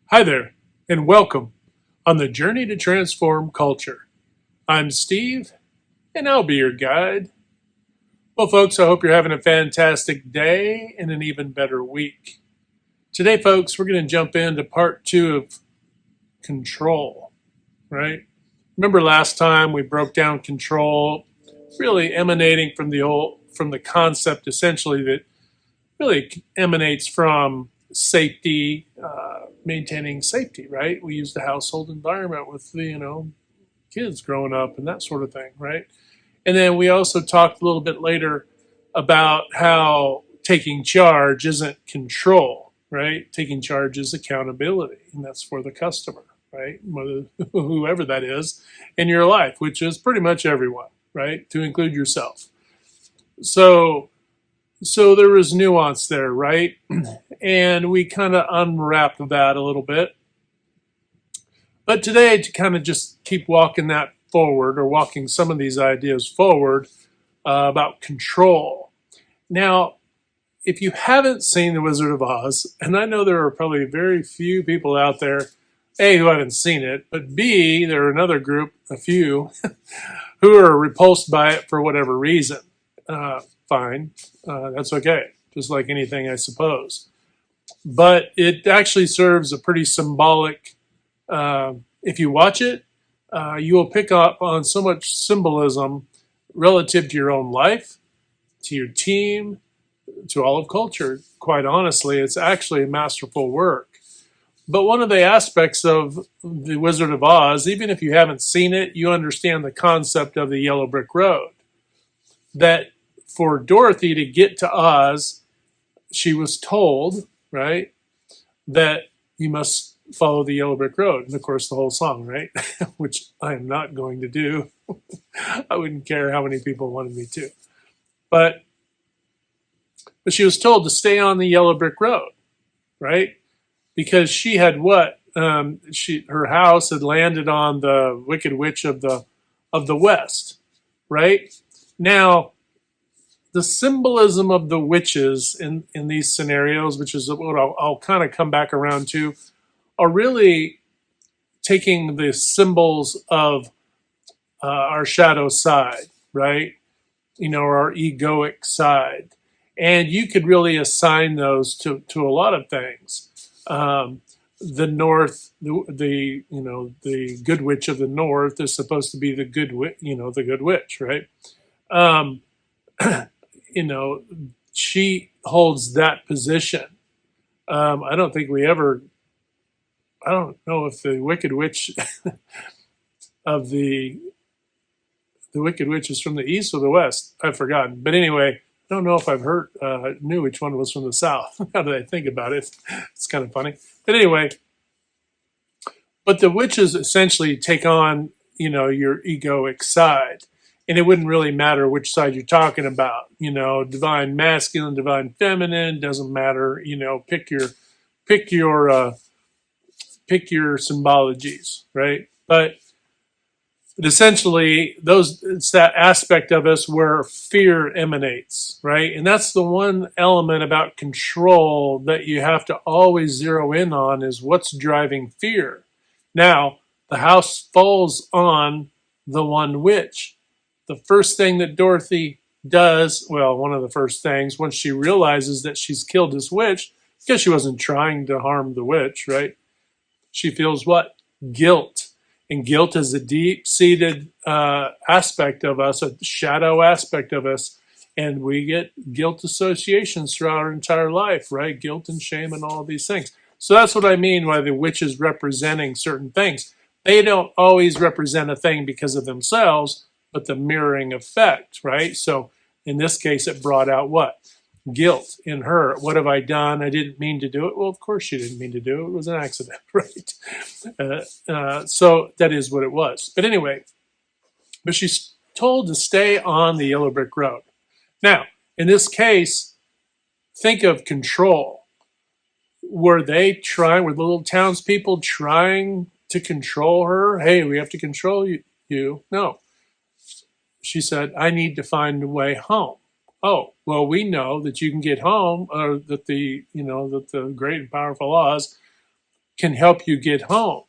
Hi there, and welcome on the journey to transform culture. I'm Steve, and I'll be your guide. Well, folks, I hope you're having a fantastic day and an even better week. Today, folks, we're going to jump into part two of control, right? Remember last time we broke down control, really emanating from the concept essentially that really emanates from safety, maintaining safety, right? We use the household environment with the, kids growing up and that sort of thing, right? And then we also talked a little bit later about how taking charge isn't control, right? Taking charge is accountability, and that's for the customer, right? Whether, whoever that is in your life, which is pretty much everyone, right? To include yourself. So so there was nuance there, right? And we kind of unwrapped that a little bit. But today, to kind of just keep walking that forward or walking some of these ideas forward about control. Now, if you haven't seen The Wizard of Oz, and I know there are probably very few people out there, A, who haven't seen it, but B, there are another group, a few, who are repulsed by it for whatever reason. Fine, that's okay, just like anything, I suppose. But it actually serves a pretty symbolic, if you watch it, you will pick up on so much symbolism relative to your own life, to your team, to all of culture. Quite honestly, it's actually a masterful work. But one of the aspects of The Wizard of Oz, even if you haven't seen it, you understand the concept of the yellow brick road. That for Dorothy to get to Oz, she was told, right, that you must follow the yellow brick road. And of course, the whole song, right? Which I am not going to do. I wouldn't care how many people wanted me to. But she was told to stay on the yellow brick road, right? Because she had what? Her house had landed on the Wicked Witch of the West, right? Now, the symbolism of the witches in these scenarios, which is what I'll kind of come back around to, are really taking the symbols of our shadow side, right? Our egoic side. And you could really assign those to a lot of things. The North, the good witch of the North is supposed to be the the good witch, right? Um, you know, she holds that position. I don't think we ever. I don't know if the Wicked Witch of the Wicked Witch is from the east or the west. I've forgotten, but anyway, I don't know if I've knew which one was from the south. Now that I think about it, it's kind of funny. But anyway, but the witches essentially take on your egoic side, and it wouldn't really matter which side you're talking about. Divine masculine, divine feminine, doesn't matter. Pick your pick your symbologies, right? But essentially, it's that aspect of us where fear emanates, right? And that's the one element about control that you have to always zero in on is what's driving fear. Now, the house falls on the one witch. The first thing that Dorothy does, well, one of the first things, once she realizes that she's killed this witch, because she wasn't trying to harm the witch, right? She feels what? Guilt. And guilt is a deep seated aspect of us, a shadow aspect of us. And we get guilt associations throughout our entire life, right? Guilt and shame and all of these things. So that's what I mean by the witch is representing certain things. They don't always represent a thing because of themselves, but the mirroring effect, right? So in this case, it brought out what? Guilt in her. What have I done? I didn't mean to do it. Well, of course she didn't mean to do it. It was an accident, right? So that is what it was. But anyway, but she's told to stay on the yellow brick road. Now, in this case, think of control. Were the little townspeople trying to control her? Hey, we have to control you. No. She said, I need to find a way home. Oh, well, we know that you can get home, or that the great and powerful Oz can help you get home.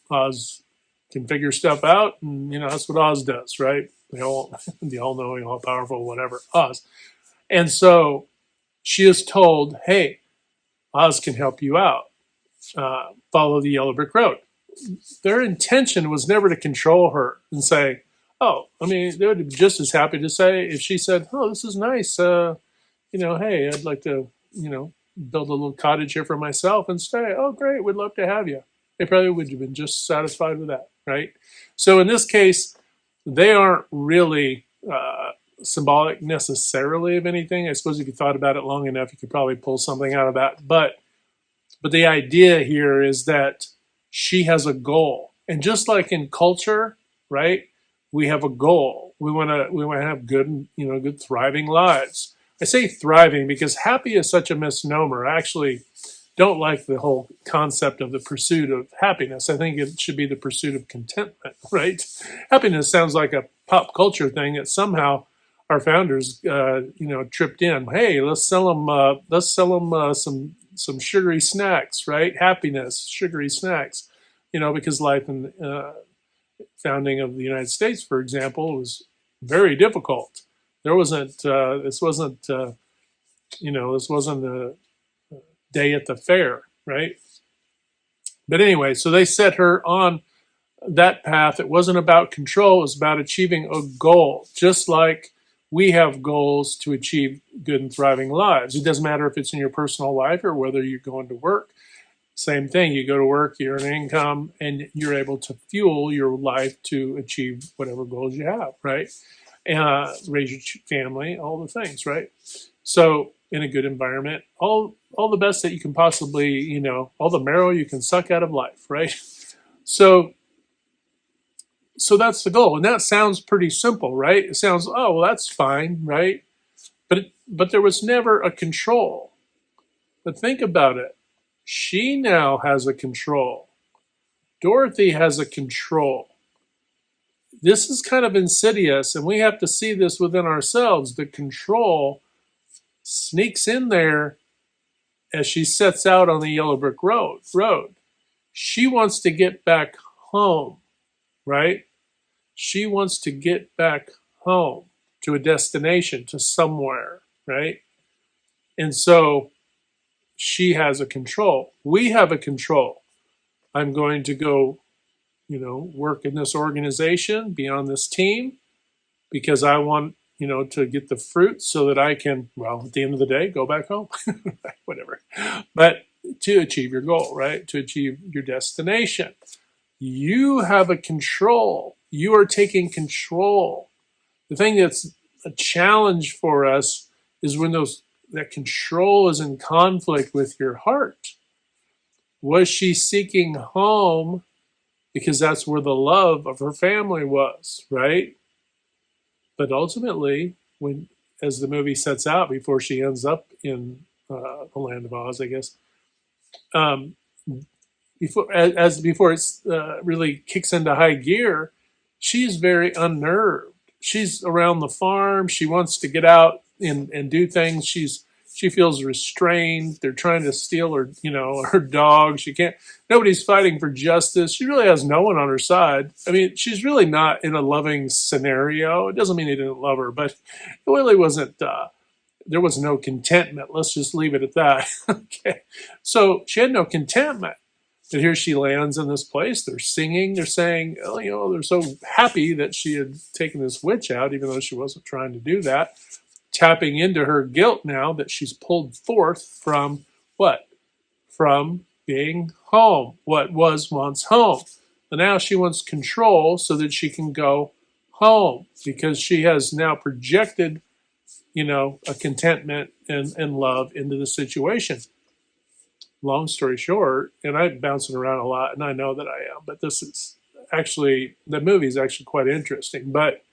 Oz can figure stuff out, and that's what Oz does, right? The all-knowing, all-powerful, whatever, Oz. And so she is told, "Hey, Oz can help you out. Follow the yellow brick road." Their intention was never to control her and say, "Oh, I mean, they would be just as happy to say if she said, 'Oh, this is nice. Hey, I'd like to, build a little cottage here for myself and stay.' Oh, great, we'd love to have you." They probably would have been just satisfied with that, right? So in this case, they aren't really symbolic necessarily of anything. I suppose if you thought about it long enough, you could probably pull something out of that. But the idea here is that she has a goal, and just like in culture, right? We have a goal. We want to have good, good thriving lives. I say thriving because happy is such a misnomer. I actually don't like the whole concept of the pursuit of happiness. I think it should be the pursuit of contentment, right? Happiness sounds like a pop culture thing that somehow our founders, tripped in. Hey, let's sell them some sugary snacks, right? Happiness, sugary snacks, because life in founding of the United States, for example, was very difficult. There wasn't. This wasn't. This wasn't a day at the fair, right? But anyway, so they set her on that path. It wasn't about control. It was about achieving a goal, just like we have goals to achieve good and thriving lives. It doesn't matter if it's in your personal life or whether you're going to work. Same thing. You go to work, you earn an income, and you're able to fuel your life to achieve whatever goals you have, right? Raise your family, all the things, right? So in a good environment, all the best that you can possibly, all the marrow you can suck out of life, right? So that's the goal, and that sounds pretty simple, right? It sounds, oh, well, that's fine, right? But there was never a control. But think about it. She now has a control. Dorothy has a control. This is kind of insidious, and we have to see this within ourselves. The control sneaks in there as she sets out on the yellow brick road. She wants to get back home, right? She wants to get back home to a destination, to somewhere, right? And so she has a control. We have a control. I'm going to go, work in this organization, be on this team, because I want, to get the fruits so that I can, well, at the end of the day, go back home, whatever. But to achieve your goal, right? To achieve your destination. You have a control. You are taking control. The thing that's a challenge for us is when that control is in conflict with your heart. Was she seeking home because that's where the love of her family was, right? But ultimately, as the movie sets out, before she ends up in the land of Oz, I guess, before it really kicks into high gear, she's very unnerved. She's around the farm. She wants to get out and do things. She feels restrained. They're trying to steal her, her dog. She can't. Nobody's fighting for justice. She really has no one on her side. I mean, she's really not in a loving scenario. It doesn't mean he didn't love her, but it really wasn't. There was no contentment. Let's just leave it at that. Okay. So she had no contentment. But here she lands in this place. They're singing. They're saying, they're so happy that she had taken this witch out, even though she wasn't trying to do that. Tapping into her guilt now that she's pulled forth from what? From being home, what was once home. And now she wants control so that she can go home because she has now projected, a contentment and love into the situation. Long story short, and I'm bouncing around a lot, and I know that I am, but the movie is actually quite interesting. But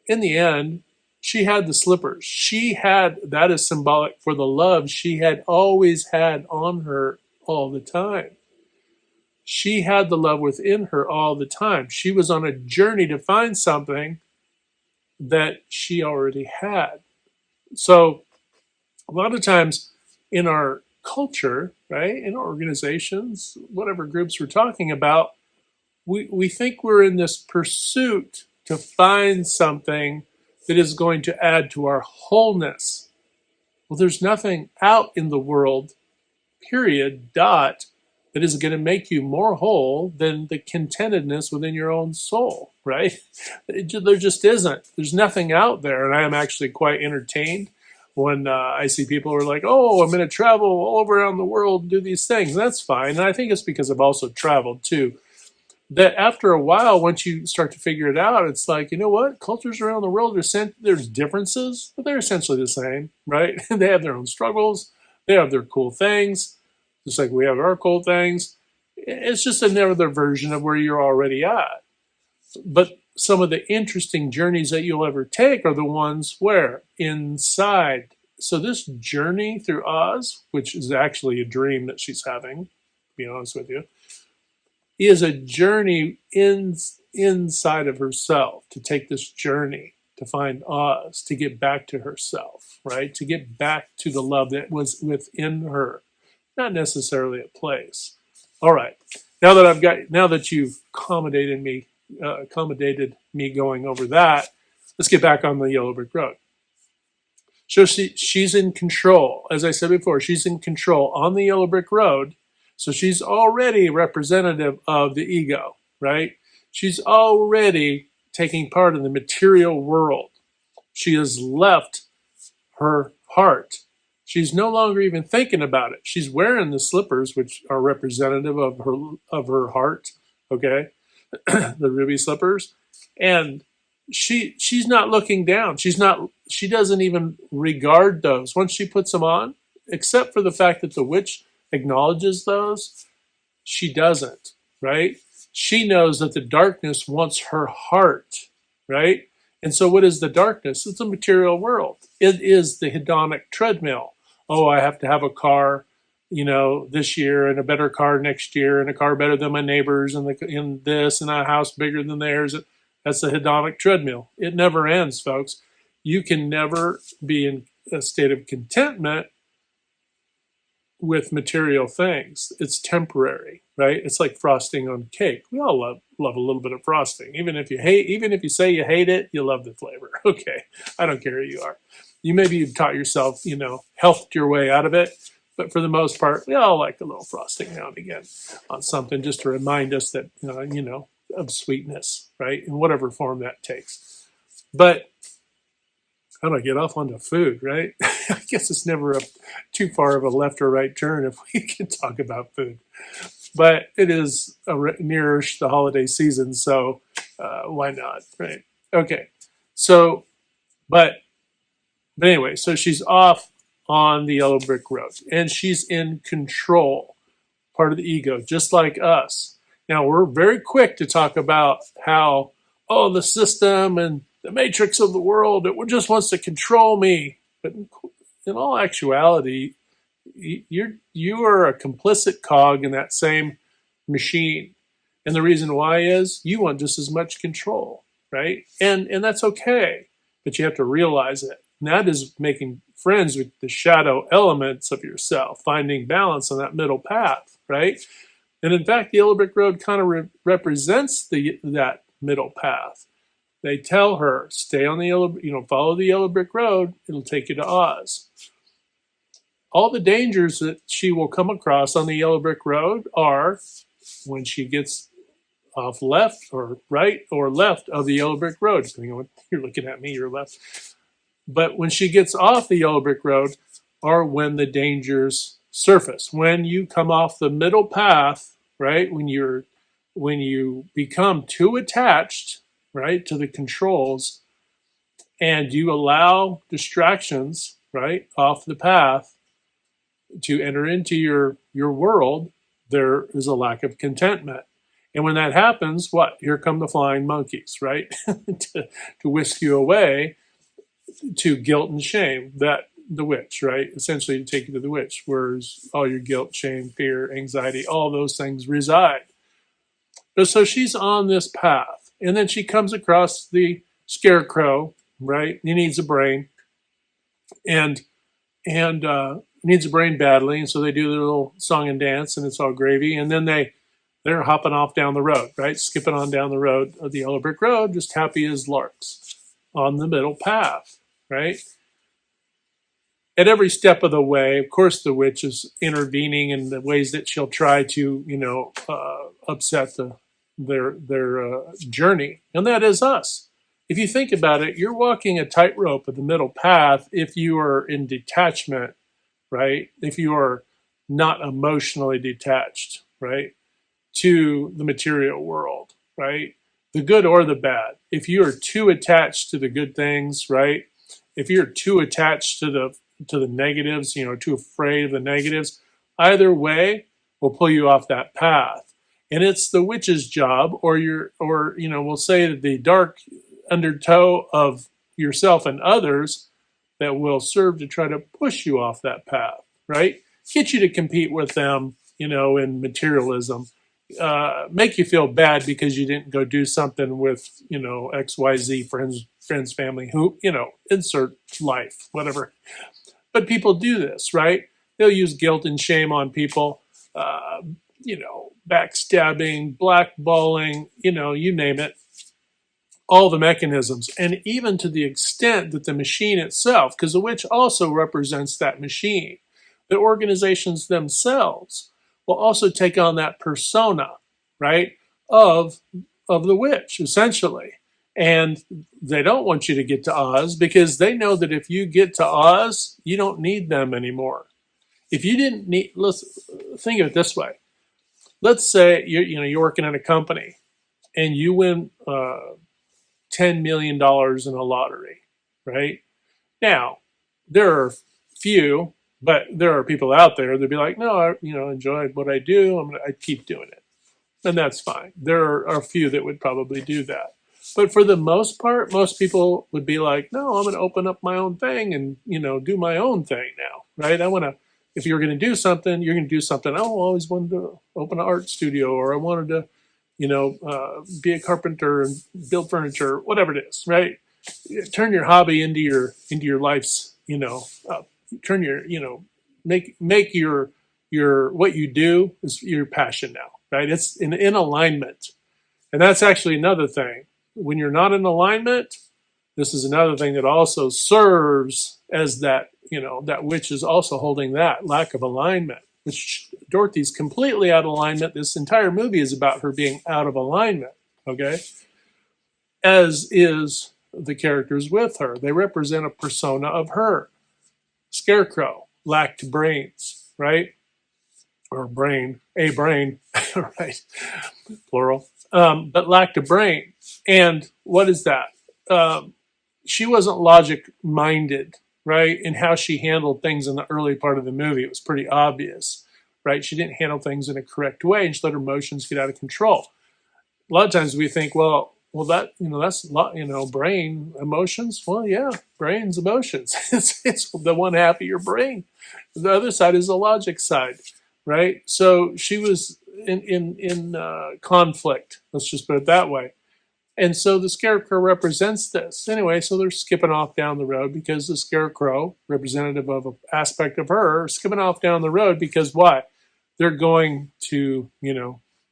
in the end, she had the slippers. That is symbolic for the love she had always had on her all the time. She had the love within her all the time. She was on a journey to find something that she already had. So a lot of times in our culture, right, in organizations, whatever groups we're talking about, we think we're in this pursuit to find something that is going to add to our wholeness. Well, there's nothing out in the world, period, dot, that is going to make you more whole than the contentedness within your own soul, right? There just isn't. There's nothing out there. And I am actually quite entertained when I see people who are like, oh, I'm going to travel all over around the world and do these things. And that's fine. And I think it's because I've also traveled too. That after a while, once you start to figure it out, it's like, you know what? Cultures around the world, there's differences, but they're essentially the same, right? They have their own struggles. They have their cool things, just like we have our cool things. It's just another version of where you're already at. But some of the interesting journeys that you'll ever take are the ones where inside. So this journey through Oz, which is actually a dream that she's having, to be honest with you, is a journey inside of herself, to take this journey to find Oz, to get back to herself, right? To get back to the love that was within her, not necessarily a place. All right, now that you've accommodated me going over that, let's get back on the yellow brick road. So she's in control. As I said before, she's in control on the yellow brick road. So she's already representative of the ego, right? She's already taking part in the material world. She has left her heart. She's no longer even thinking about it. She's wearing the slippers, which are representative of her heart, okay? The ruby slippers. And she's not looking down. She doesn't even regard those. Once she puts them on, except for the fact that the witch acknowledges those, she doesn't, right? She knows that the darkness wants her heart, right? And so what is the darkness? It's the material world. It is the hedonic treadmill. Oh, I have to have a car, this year, and a better car next year, and a car better than my neighbors, and this, and a house bigger than theirs. That's the hedonic treadmill. It never ends, folks. You can never be in a state of contentment with material things. It's temporary, right? It's like frosting on cake. We all love a little bit of frosting. Even if you say you hate it, you love the flavor. Okay, I don't care who you are. Maybe you've taught yourself, healthed your way out of it, but for the most part, we all like a little frosting now and again on something, just to remind us that of sweetness, right, in whatever form that takes. But how do I get off onto food, right? I guess it's never too far of a left or right turn if we can talk about food. But it is nearish the holiday season, so why not, right? Okay, so, but anyway, so she's off on the yellow brick road, and she's in control, part of the ego, just like us. Now, we're very quick to talk about how, the system and the matrix of the world, it just wants to control me. But in all actuality, you are a complicit cog in that same machine. And the reason why is you want just as much control, right? And that's okay, but you have to realize it. And that is making friends with the shadow elements of yourself, finding balance on that middle path, right? And in fact, the yellow brick road kind of represents that middle path. They tell her, stay on the follow the yellow brick road. It'll take you to Oz. All the dangers that she will come across on the yellow brick road are when she gets off left or right or left of the yellow brick road, depending on what you're looking at me, you're left. But when she gets off the yellow brick road are when the dangers surface. When you come off the middle path, right, when you become too attached, right, to the controls, and you allow distractions, right, off the path to enter into your world, there is a lack of contentment. And when that happens, what? Here come the flying monkeys, right, to whisk you away to guilt and shame, that the witch, right, essentially to take you to the witch, where all your guilt, shame, fear, anxiety, all those things reside. So she's on this path. And then she comes across the scarecrow, right? He needs a brain. And needs a brain badly, and so they do their little song and dance, and it's all gravy. And then they're hopping off down the road, right? Skipping on down the road of the yellow brick road, just happy as larks on the middle path, right? At every step of the way, of course, the witch is intervening in the ways that she'll try to, upset their journey, and that is us. If you think about it, you're walking a tightrope of the middle path if you are in detachment, right? If you are not emotionally detached, right, to the material world, right? The good or the bad. If you are too attached to the good things, right? If you're too attached to the negatives, too afraid of the negatives, either way will pull you off that path. And it's the witch's job, or we'll say that the dark undertow of yourself and others that will serve to try to push you off that path, right? Get you to compete with them, in materialism. Make you feel bad because you didn't go do something with, XYZ friends, family, who, insert life, whatever. But people do this, right? They'll use guilt and shame on people, backstabbing, blackballing, you name it, all the mechanisms. And even to the extent that the machine itself, because the witch also represents that machine, the organizations themselves will also take on that persona, right, of the witch, essentially. And they don't want you to get to Oz because they know that if you get to Oz, you don't need them anymore. If you didn't need, let's think of it this way. Let's say you're working at a company and you win $10 million in a lottery, right? Now, there are few, but there are people out there that'd be like, no, I enjoy what I do. I keep doing it. And that's fine. There are a few that would probably do that. But for the most part, most people would be like, no, I'm going to open up my own thing and, do my own thing now, right? If you're going to do something, you're going to do something. I always wanted to open an art studio, or I wanted to, be a carpenter and build furniture, whatever it is, right? Turn your hobby into your life's, turn your, make your what you do is your passion now, right? It's in alignment. And that's actually another thing. When you're not in alignment, this is another thing that also serves as that, that witch is also holding that lack of alignment, which Dorothy's completely out of alignment. This entire movie is about her being out of alignment, okay? As is the characters with her. They represent a persona of her. Scarecrow lacked brains, right? Or a brain, right? Plural. But lacked a brain. And what is that? She wasn't logic-minded, right? In how she handled things in the early part of the movie. It was pretty obvious, right? She didn't handle things in a correct way, and she let her emotions get out of control. A lot of times we think, well, that, that's brain, emotions. Well, yeah, brain's emotions. It's the one half of your brain. The other side is the logic side, right? So she was in conflict. Let's just put it that way. And so the Scarecrow represents this. Anyway, so they're skipping off down the road because the Scarecrow, representative of an aspect of her, are skipping off down the road because why? They're going to,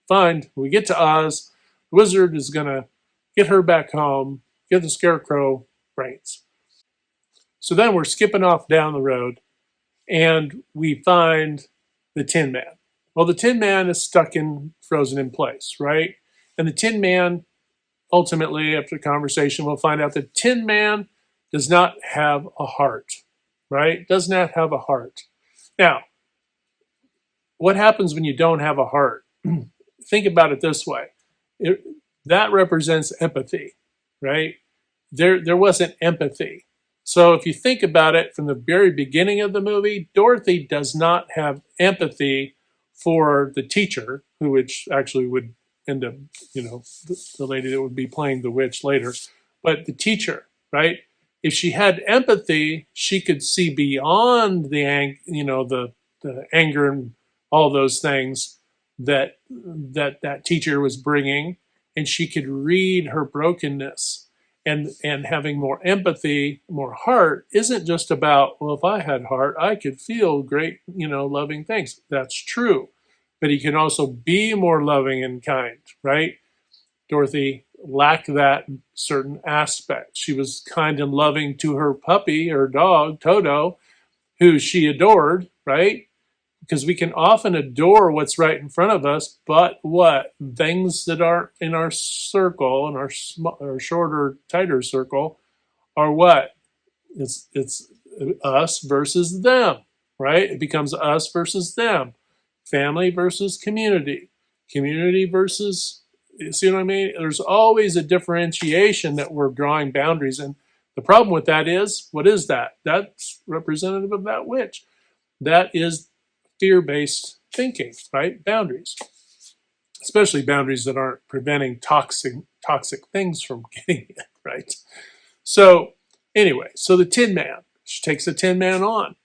when we get to Oz, the wizard is going to get her back home, get the Scarecrow brains. So then we're skipping off down the road and we find the Tin Man. Well, the Tin Man is frozen in place, right? And the Tin Man, ultimately, after the conversation, we'll find out the Tin Man does not have a heart, right? Does not have a heart. Now, what happens when you don't have a heart? Think about it this way. That represents empathy, right? There wasn't empathy. So if you think about it from the very beginning of the movie, Dorothy does not have empathy for the teacher, which actually would end up, the lady that would be playing the witch later, but the teacher, right? If she had empathy, she could see beyond the anger and all those things that teacher was bringing, and she could read her brokenness. and having more empathy, more heart isn't just about, well, if I had heart, I could feel great, loving things. That's true. But he can also be more loving and kind, right? Dorothy lacked that certain aspect. She was kind and loving to her puppy, her dog, Toto, who she adored, right? Because we can often adore what's right in front of us, but what? Things that aren't in our circle, in our shorter, tighter circle, are what? It's us versus them, right? It becomes us versus them. Family versus community. Community versus, you see what I mean? There's always a differentiation that we're drawing boundaries. And the problem with that is, what is that? That's representative of that witch. That is fear-based thinking, right? Boundaries, especially boundaries that aren't preventing toxic things from getting in, right? So anyway, so the Tin Man, she takes the Tin Man on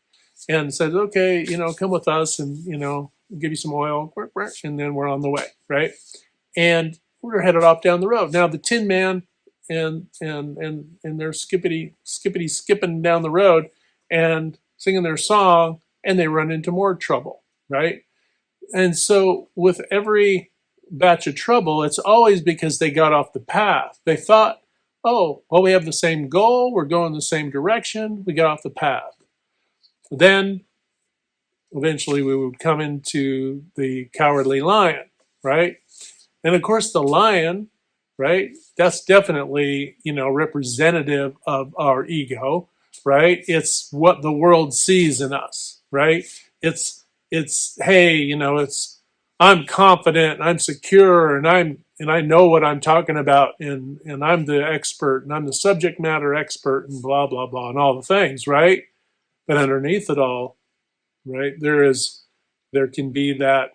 and says, okay, come with us and, give you some oil, and then we're on the way, right? And we're headed off down the road. Now the Tin Man and they're skippity skipping down the road and singing their song, and they run into more trouble, right? And so with every batch of trouble, it's always because they got off the path. They thought, oh, well, we have the same goal, we're going the same direction, we got off the path. Then eventually we would come into the Cowardly Lion, right? And of course the lion, right, that's definitely, representative of our ego, right? It's what the world sees in us, right? It's hey, it's I'm confident, I'm secure, and I know what I'm talking about, and I'm the expert, and I'm the subject matter expert, and blah blah blah, and all the things, right? But underneath it all, right, there can be that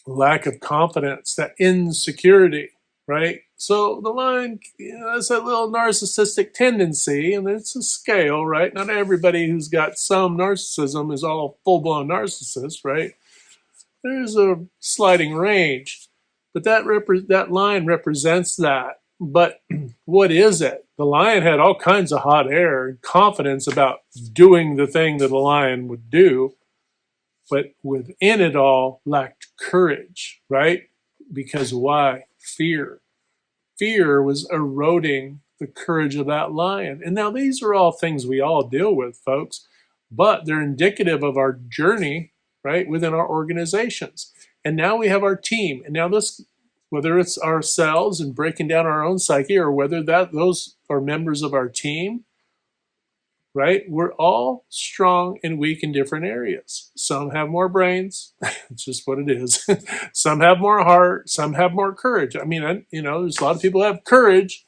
lack of confidence, that insecurity, right? So the lion has that little narcissistic tendency, and it's a scale, right? Not everybody who's got some narcissism is all full-blown narcissist, right? There's a sliding range, but that lion represents that. But what is it? The lion had all kinds of hot air and confidence about doing the thing that a lion would do, but within it all lacked courage, right? Because why? Fear. Fear was eroding the courage of that lion. And now these are all things we all deal with, folks, but they're indicative of our journey, right, within our organizations. And now we have our team. And now this, whether it's ourselves and breaking down our own psyche, or whether those are members of our team, right? We're all strong and weak in different areas. Some have more brains. It's just what it is. Some have more heart. Some have more courage. I mean, there's a lot of people who have courage,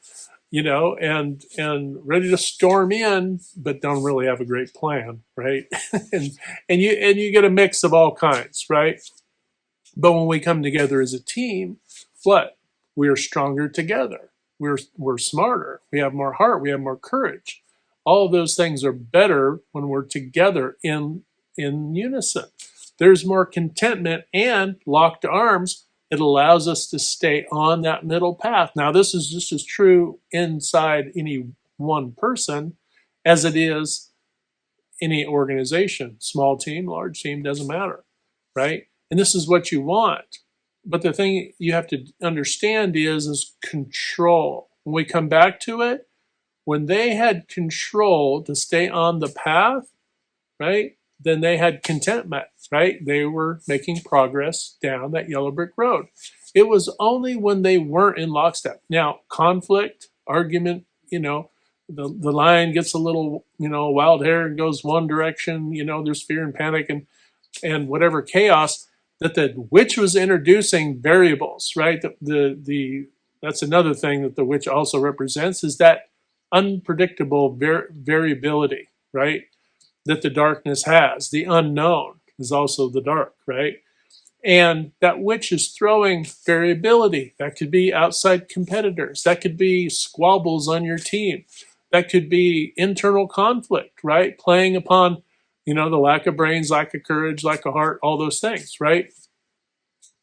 and ready to storm in, but don't really have a great plan, right? and you get a mix of all kinds, right? But when we come together as a team, what? We are stronger together. We're smarter. We have more heart. We have more courage. All of those things are better when we're together in unison. There's more contentment and locked arms. It allows us to stay on that middle path. Now, this is just as true inside any one person as it is any organization. Small team, large team, doesn't matter, right? And this is what you want. But the thing you have to understand is control. When we come back to it, when they had control to stay on the path, right, then they had contentment, right? They were making progress down that yellow brick road. It was only when they weren't in lockstep. Now, conflict, argument, the lion gets a little, wild hair and goes one direction, there's fear and panic and whatever chaos, that the witch was introducing variables, right? That's another thing that the witch also represents, is that unpredictable variability, right? That the darkness has. The unknown is also the dark, right? And that witch is throwing variability. That could be outside competitors. That could be squabbles on your team. That could be internal conflict, right? Playing upon, the lack of brains, lack of courage, lack of heart, all those things, right?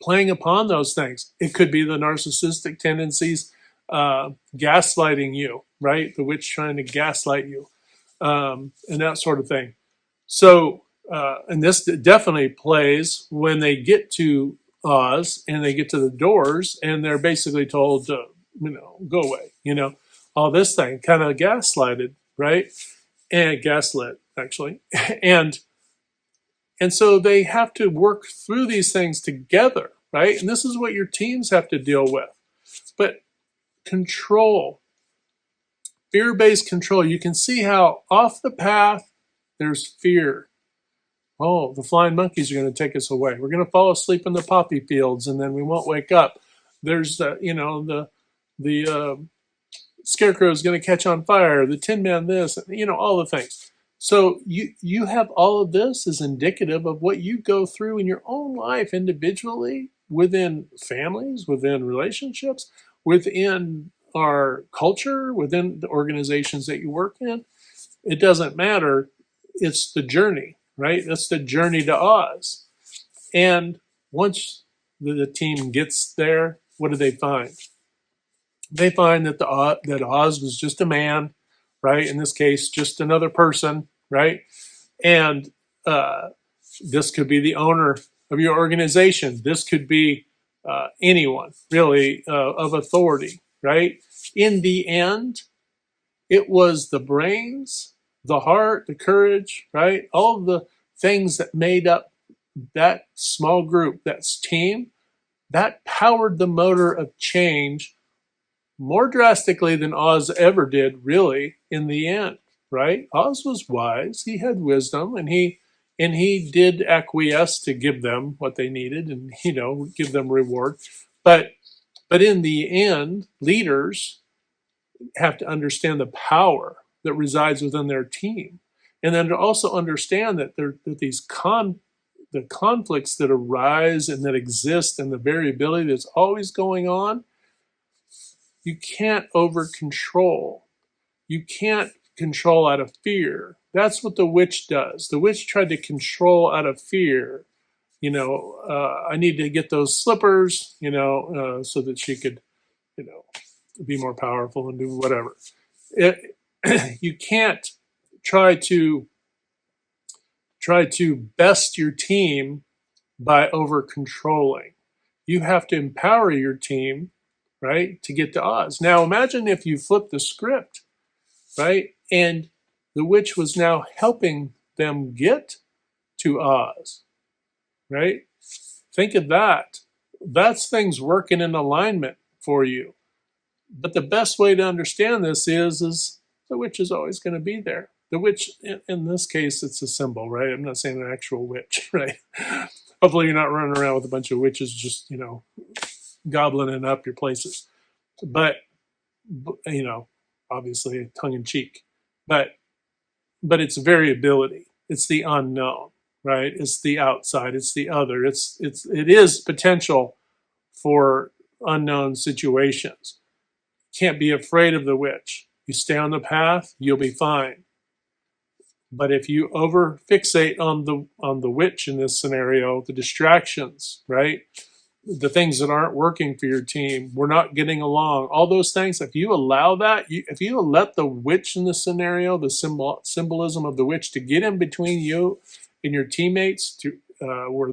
Playing upon those things. It could be the narcissistic tendencies gaslighting you, right? The witch trying to gaslight you, and that sort of thing. So, and this definitely plays when they get to Oz and they get to the doors and they're basically told to, go away, all this thing kind of gaslighted, right? And gaslit actually. and and so they have to work through these things together, right? And this is what your teams have to deal with. But control, fear-based control, you can see how off the path there's fear. Oh, the flying monkeys are going to take us away. We're going to fall asleep in the poppy fields, and then we won't wake up. There's the scarecrow is going to catch on fire. The Tin Man this, all the things. So you have all of this as indicative of what you go through in your own life individually, within families, within relationships, within our culture, within the organizations that you work in. It doesn't matter. It's the journey, right? That's the journey to Oz. And once the team gets there, what do they find? They find that that Oz was just a man, right? In this case, just another person, right? And this could be the owner of your organization. This could be anyone, really, of authority, right? In the end, it was the brains, the heart, the courage, right? All of the things that made up that small group, that team, that powered the motor of change more drastically than Oz ever did, really, in the end, right? Oz was wise, he had wisdom, and he did acquiesce to give them what they needed and, give them reward. But in the end, leaders have to understand the power that resides within their team. And then to also understand that the conflicts that arise and that exist and the variability that's always going on, you can't over control. You can't control out of fear. That's what the witch does. The witch tried to control out of fear. I need to get those slippers, so that she could, be more powerful and do whatever. You can't try to best your team by over controlling. You have to empower your team, right, to get to Oz. Now imagine if you flip the script, right, and the witch was now helping them get to Oz, right? Think of that. That's things working in alignment for you. But the best way to understand this is the witch is always going to be there. The witch, in this case, it's a symbol, right? I'm not saying an actual witch, right? Hopefully you're not running around with a bunch of witches just, gobbling up your places. But, obviously tongue in cheek. But it's variability. It's the unknown, right? It's the outside. It's the other. It is potential for unknown situations. Can't be afraid of the witch. You stay on the path, you'll be fine. But if you over fixate on the witch in this scenario, the distractions, right? The things that aren't working for your team, we're not getting along, all those things, if you allow that, if you let the witch in the scenario, the symbolism of the witch to get in between you and your teammates, to where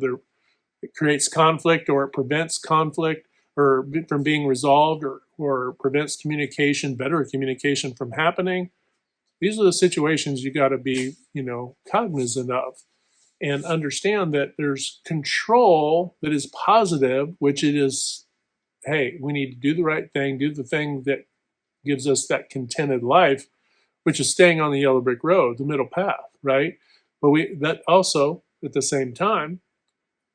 it creates conflict or it prevents conflict or from being resolved or prevents better communication from happening. These are the situations you got to be, cognizant of and understand that there's control that is positive, which it is, hey, we need to do the right thing, do the thing that gives us that contented life, which is staying on the yellow brick road, the middle path, right? But that also, at the same time,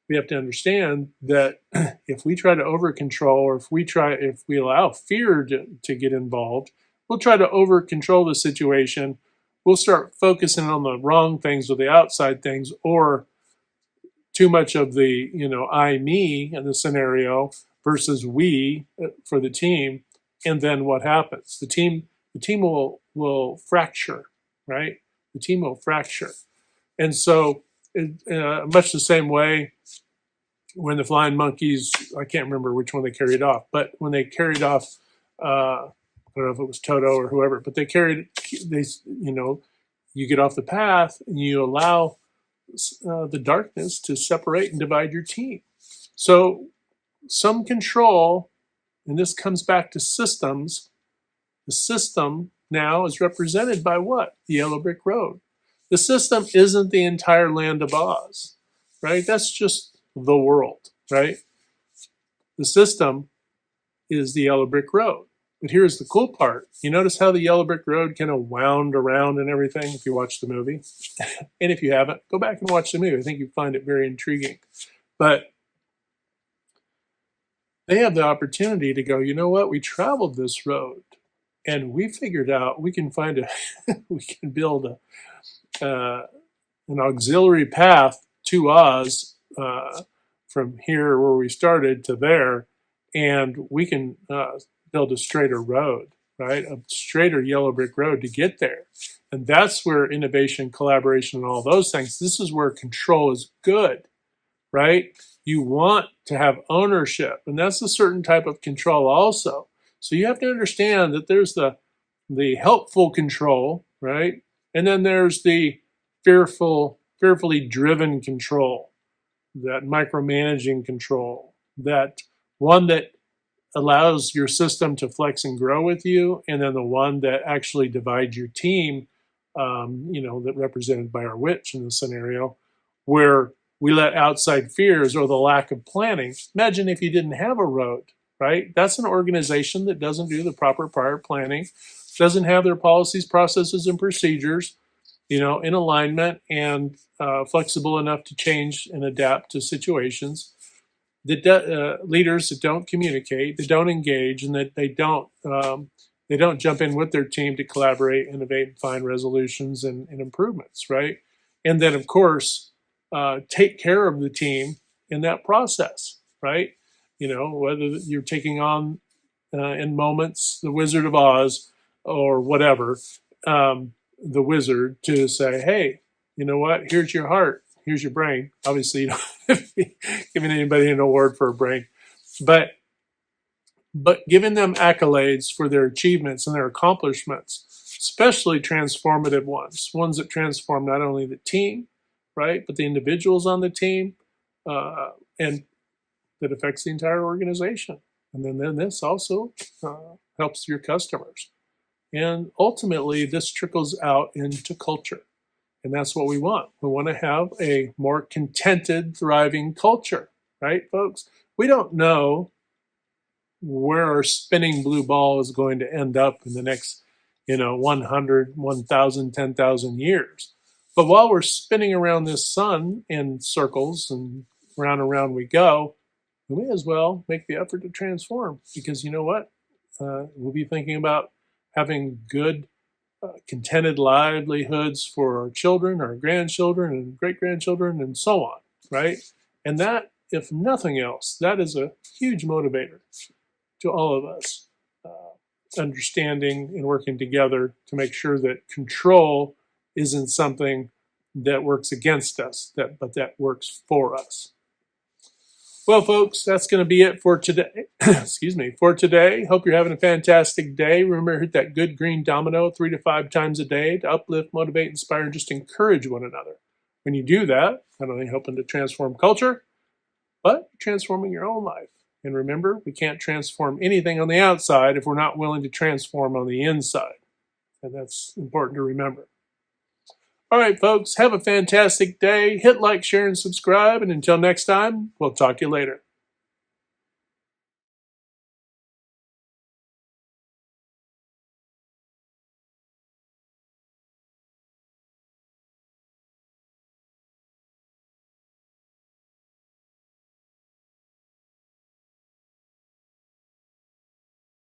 we have to understand that if we try to over control, or if we allow fear to get involved, we'll try to over control the situation. We'll start focusing on the wrong things or the outside things, or too much of the, I, me in the scenario versus we for the team. And then what happens? The team will fracture, right? The team will fracture. And so much the same way when the flying monkeys, I can't remember which one they carried off, but when they carried off I don't know if it was Toto or whoever, but they carried, you get off the path and you allow the darkness to separate and divide your team. So some control, and this comes back to systems. The system now is represented by what? The yellow brick road. The system isn't the entire land of Oz, right? That's just the world, right? The system is the yellow brick road. But here's the cool part. You notice how the yellow brick road kind of wound around and everything if you watch the movie? And if you haven't, go back and watch the movie. I think you'd find it very intriguing. But they have the opportunity to go, you know what? We traveled this road and we figured out we can find we can build an auxiliary path to Oz from here where we started to there, and we can build a straighter road, right? A straighter yellow brick road to get there. And that's where innovation, collaboration, and all those things, this is where control is good, right? You want to have ownership, and that's a certain type of control also. So you have to understand that there's the helpful control, right? And then there's the fearfully driven control, that micromanaging control, that one that allows your system to flex and grow with you, and then the one that actually divides your team, that represented by our witch in the scenario, where we let outside fears or the lack of planning. Imagine if you didn't have a road, right? That's an organization that doesn't do the proper prior planning, doesn't have their policies, processes, and procedures, in alignment and flexible enough to change and adapt to situations. Leaders that don't communicate, that don't engage, and that they don't jump in with their team to collaborate, innovate, and find resolutions and improvements, right? And then, of course, take care of the team in that process, right? Whether you're taking on in moments the Wizard of Oz or whatever, the wizard to say, hey, you know what? Here's your heart. Here's your brain. Obviously, you don't be giving anybody an award for a brain, but giving them accolades for their achievements and their accomplishments, especially transformative ones that transform not only the team, right, but the individuals on the team, and that affects the entire organization. And then this also helps your customers. And ultimately, this trickles out into culture. And that's what we want. We want to have a more contented, thriving culture, right, folks? We don't know where our spinning blue ball is going to end up in the next, 100, 1,000, 10,000 years. But while we're spinning around this sun in circles and round and round we go, we may as well make the effort to transform, because you know what? We'll be thinking about having good, contented livelihoods for our children, our grandchildren, and great-grandchildren, and so on, right? And that, if nothing else, that is a huge motivator to all of us, understanding and working together to make sure that control isn't something that works against us, but that works for us. Well, folks, that's going to be it for today. Excuse me, for today. Hope you're having a fantastic day. Remember, hit that good green domino 3 to 5 times a day to uplift, motivate, inspire, and just encourage one another. When you do that, not only helping to transform culture, but transforming your own life. And remember, we can't transform anything on the outside if we're not willing to transform on the inside. And that's important to remember. All right, folks, have a fantastic day. Hit like, share, and subscribe. And until next time, we'll talk to you later.